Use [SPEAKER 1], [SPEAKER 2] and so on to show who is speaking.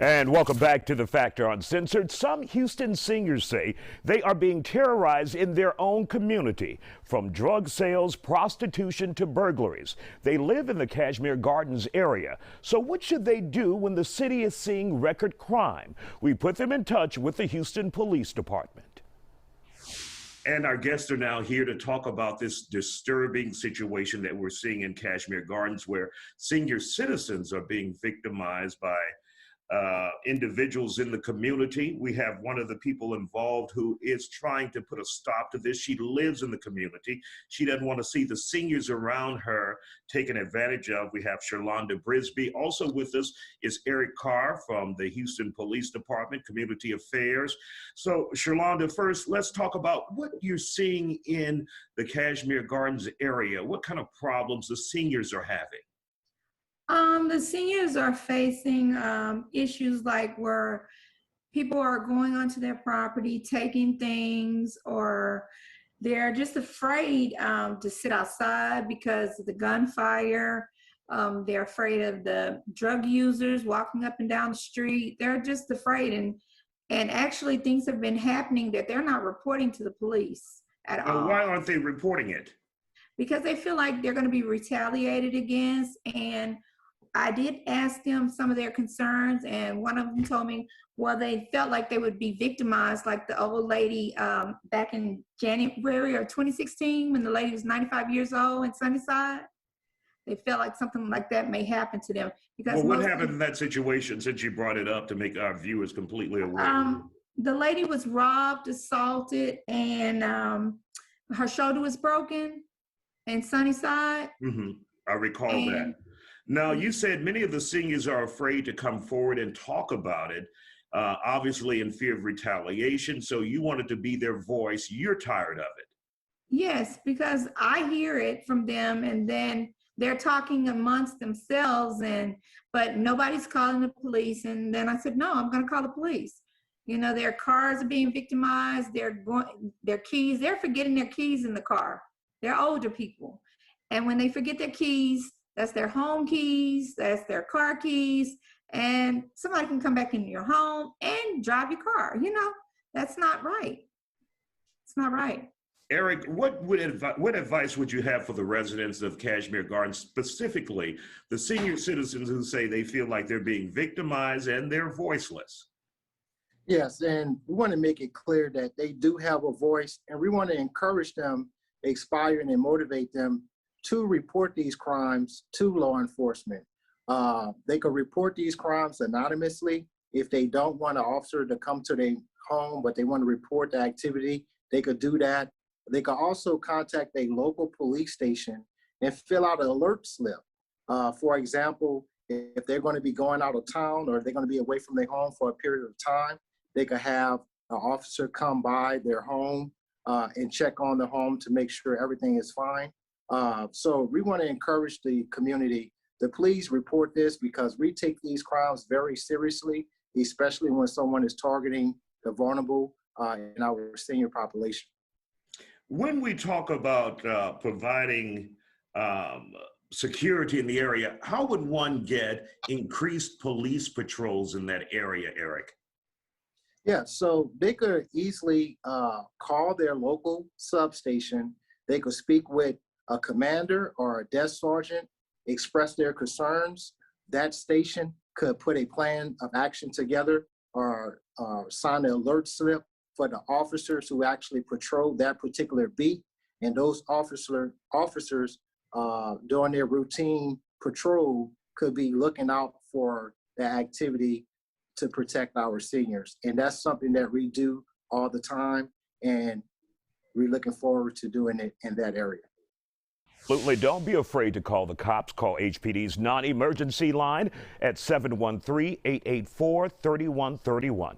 [SPEAKER 1] And welcome back to The Factor Uncensored. Some Houston seniors say they are being terrorized in their own community, from drug sales, prostitution to burglaries. They live in the Kashmere Gardens area. So what should they do when the city is seeing record crime? We put them in touch with the Houston Police Department. And our guests are now here to talk about this disturbing situation that we're seeing in Kashmere Gardens, where senior citizens are being victimized by individuals in the community. We have one of the people involved who is trying to put a stop to this. She lives in the community. She doesn't want to see the seniors around her taken advantage of. We have Sherlonda Brisby. Also with us is Eric Carr from the Houston Police Department, Community Affairs. So Sherlonda, first, let's talk about what you're seeing in the Kashmere Gardens area. What kind of problems the seniors are having?
[SPEAKER 2] The seniors are facing issues like where people are going onto their property, taking things, or they're just afraid to sit outside because of the gunfire. They're afraid of the drug users walking up and down the street. They're just afraid, and actually things have been happening that they're not reporting to the police at all.
[SPEAKER 1] Why aren't they reporting it?
[SPEAKER 2] Because they feel like they're going to be retaliated against. And I did ask them some of their concerns, and one of them told me, well, they felt like they would be victimized like the old lady back in January of 2016 when the lady was 95 years old in Sunnyside. They felt like something like that may happen to them. Because
[SPEAKER 1] what happened in that situation, since you brought it up, to make our viewers completely aware?
[SPEAKER 2] The lady was robbed, assaulted, and her shoulder was broken in Sunnyside.
[SPEAKER 1] I recall that. Now, you said many of the seniors are afraid to come forward and talk about it, obviously in fear of retaliation. So you wanted to be their voice. You're tired of it.
[SPEAKER 2] Yes, because I hear it from them, and then they're talking amongst themselves, but nobody's calling the police. And then I said, no, I'm going to call the police. You know, their cars are being victimized. Their keys, they're forgetting their keys in the car. They're older people. And when they forget their keys, that's their home keys, that's their car keys, and somebody can come back into your home and drive your car. You know, that's not right. It's not right.
[SPEAKER 1] Eric, what advice would you have for the residents of Kashmere Gardens, specifically the senior citizens who say they feel like they're being victimized and they're voiceless?
[SPEAKER 3] Yes, and we want to make it clear that they do have a voice, and we want to encourage them, inspire and motivate them to report these crimes to law enforcement. They could report these crimes anonymously. If they don't want an officer to come to their home, but they want to report the activity, they could do that. They could also contact a local police station and fill out an alert slip. For example, if they're going to be going out of town or if they're going to be away from their home for a period of time, they could have an officer come by their home and check on the home to make sure everything is fine. So we want to encourage the community to please report this, because we take these crimes very seriously, especially when someone is targeting the vulnerable in our senior population.
[SPEAKER 1] When we talk about providing security in the area, how would one get increased police patrols in that area, Eric?
[SPEAKER 3] Yeah, so they could easily call their local substation. They could speak with a commander or a desk sergeant, express their concerns. That station could put a plan of action together or sign an alert slip for the officers who actually patrol that particular beat. And those officers during their routine patrol could be looking out for the activity to protect our seniors. And that's something that we do all the time, and we're looking forward to doing it in that area.
[SPEAKER 1] Absolutely. Don't be afraid to call the cops. Call HPD's non-emergency line at 713-884-3131.